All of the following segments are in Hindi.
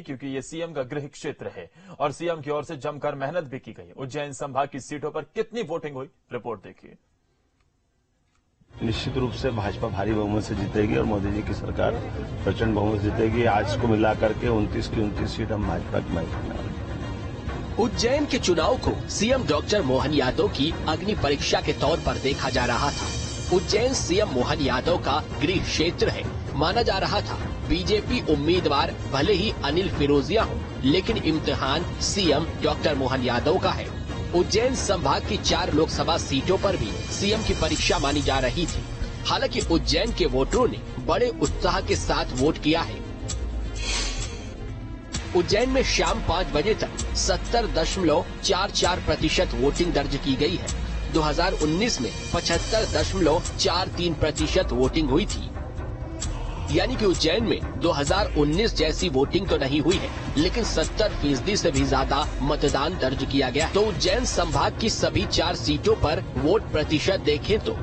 क्योंकि ये सीएम का गृह क्षेत्र है और सीएम की ओर से जमकर मेहनत भी की गई। उज्जैन संभाग की सीटों पर कितनी वोटिंग हुई, रिपोर्ट देखिए। निश्चित रूप से भाजपा भारी बहुमत से जीतेगी और मोदी जी की सरकार प्रचंड बहुमत से जीतेगी। आज को मिलाकर के 29 की 29 सीट हम भाजपा की मांग। उज्जैन के चुनाव को सीएम डॉक्टर मोहन यादव की अग्नि परीक्षा के तौर पर देखा जा रहा था। उज्जैन सीएम मोहन यादव का गृह क्षेत्र है। माना जा रहा था बीजेपी उम्मीदवार भले ही अनिल फिरोजिया हो, लेकिन इम्तिहान सीएम डॉक्टर मोहन यादव का है। उज्जैन संभाग की 4 लोकसभा सीटों पर भी सीएम की परीक्षा मानी जा रही थी। हालांकि उज्जैन के वोटरों ने बड़े उत्साह के साथ वोट किया है। उज्जैन में शाम 5 बजे तक 70.44% वोटिंग दर्ज की गई है। 2019 में 75.43% वोटिंग हुई थी। यानी कि उज्जैन में 2019 जैसी वोटिंग तो नहीं हुई है, लेकिन 70% से भी ज्यादा मतदान दर्ज किया गया। तो उज्जैन संभाग की सभी 4 सीटों पर वोट प्रतिशत देखें तो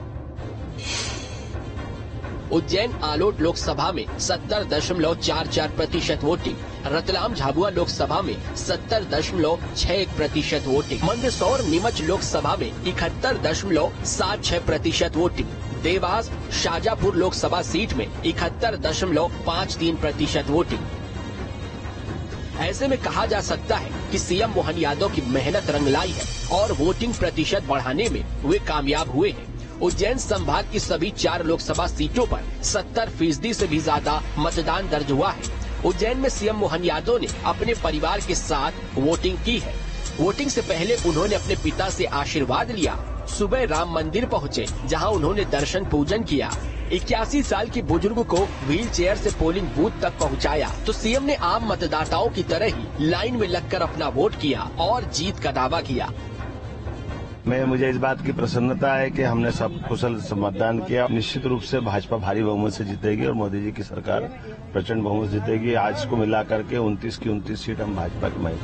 उज्जैन आलोट लोकसभा में 70.44% वोटिंग, रतलाम झाबुआ लोकसभा में 70.61% वोटिंग, मंदसौर नीमच लोकसभा में 71.76% वोटिंग, देवास शाजापुर लोकसभा सीट में 71.53% वोटिंग। ऐसे में कहा जा सकता है कि सीएम मोहन यादव की मेहनत रंग लाई है और वोटिंग प्रतिशत बढ़ाने में वे कामयाब हुए हैं। उज्जैन संभाग की सभी 4 लोकसभा सीटों पर 70% से भी ज्यादा मतदान दर्ज हुआ है। उज्जैन में सीएम मोहन यादव ने अपने परिवार के साथ वोटिंग की है। वोटिंग से पहले उन्होंने अपने पिता से आशीर्वाद लिया। सुबह राम मंदिर पहुंचे, जहां उन्होंने दर्शन पूजन किया। 81 साल के बुजुर्ग को व्हील चेयर से पोलिंग बूथ तक पहुंचाया। तो सीएम ने आम मतदाताओं की तरह ही लाइन में लगकर अपना वोट किया और जीत का दावा किया। मुझे इस बात की प्रसन्नता है कि हमने सब कुशल मतदान किया। निश्चित रूप से भाजपा भारी बहुमत से जीतेगी और मोदी जी की सरकार प्रचंड बहुमत से जीतेगी। आज को मिलाकर के 29 की 29 सीट हम भाजपा की मांग।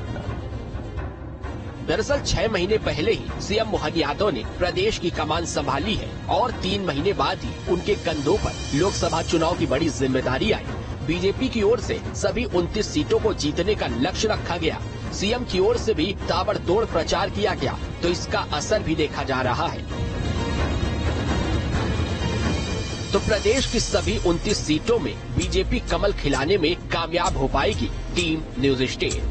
दरअसल 6 महीने पहले ही सीएम मोहन यादव ने प्रदेश की कमान संभाली है और 3 महीने बाद ही उनके कंधों पर लोकसभा चुनाव की बड़ी जिम्मेदारी आई। बीजेपी की ओर से सभी 29 सीटों को जीतने का लक्ष्य रखा गया। सीएम की ओर से भी ताबड़तोड़ प्रचार किया गया, तो इसका असर भी देखा जा रहा है। तो प्रदेश की सभी 29 सीटों में बीजेपी कमल खिलाने में कामयाब हो पाएगी। Team news state.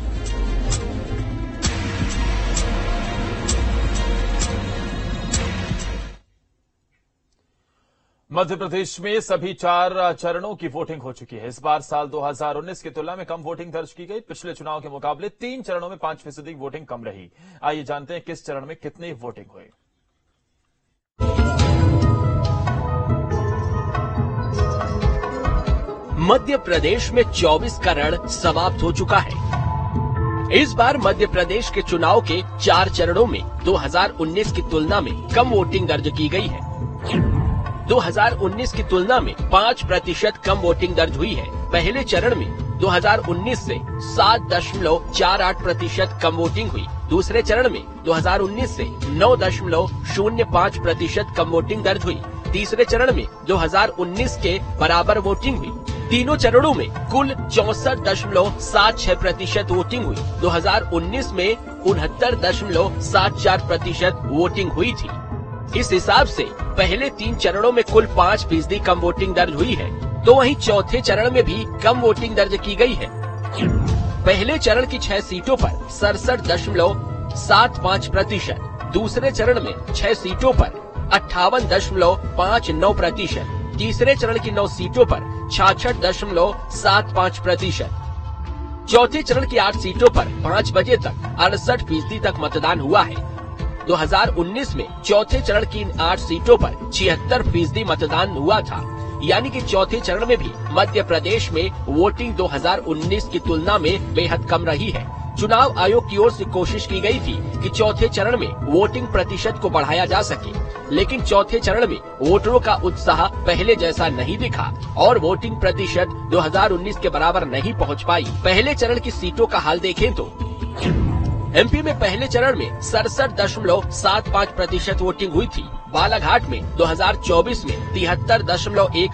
Madhya Pradesh में सभी 4 चरणों की वोटिंग हो चुकी है। इस बार साल 2019 की तुलना में कम वोटिंग दर्ज की गई। पिछले चुनाव के मुकाबले 3 चरणों में 5% वोटिंग कम रही। आइए जानते हैं किस चरण में कितनी वोटिंग हुई। मध्य प्रदेश में 24 का रण समाप्त हो चुका है। इस बार मध्य प्रदेश के चुनाव के 4 चरणों में 2019 की तुलना में कम वोटिंग दर्ज की गई है। 2019 की तुलना में 5% कम वोटिंग दर्ज हुई है। पहले चरण में 2019 से 7.48% कम वोटिंग हुई। दूसरे चरण में 2019 से 9.05% कम वोटिंग दर्ज हुई। तीसरे चरण में 2019 के बराबर वोटिंग हुई। तीनों चरणों में कुल 64.76% वोटिंग हुई। 2019 में 69.74% वोटिंग हुई थी। इस हिसाब से पहले 3 चरणों में कुल 5% कम वोटिंग दर्ज हुई है। तो वहीं चौथे चरण में भी कम वोटिंग दर्ज की गई है। पहले चरण की 6 सीटों पर 67.75%, दूसरे चरण में 6 सीटों पर 58.59%, तीसरे चरण की 9 सीटों पर 66.75%, चौथे चरण की 8 सीटों पर 5 बजे तक 68% तक मतदान हुआ है। 2019 में चौथे चरण की इन 8 सीटों पर 76% मतदान हुआ था। यानी कि चौथे चरण में भी मध्य प्रदेश में वोटिंग 2019 की तुलना में बेहद कम रही है। चुनाव आयोग की ओर से कोशिश की गई थी कि चौथे चरण में वोटिंग प्रतिशत को बढ़ाया जा सके, लेकिन चौथे चरण में वोटरों का उत्साह पहले जैसा नहीं दिखा और वोटिंग प्रतिशत 2019 के बराबर नहीं पहुंच पाई। पहले चरण की सीटों का हाल देखें तो एमपी में पहले चरण में 67.75% वोटिंग हुई थी। बालाघाट में 2024 में 73.1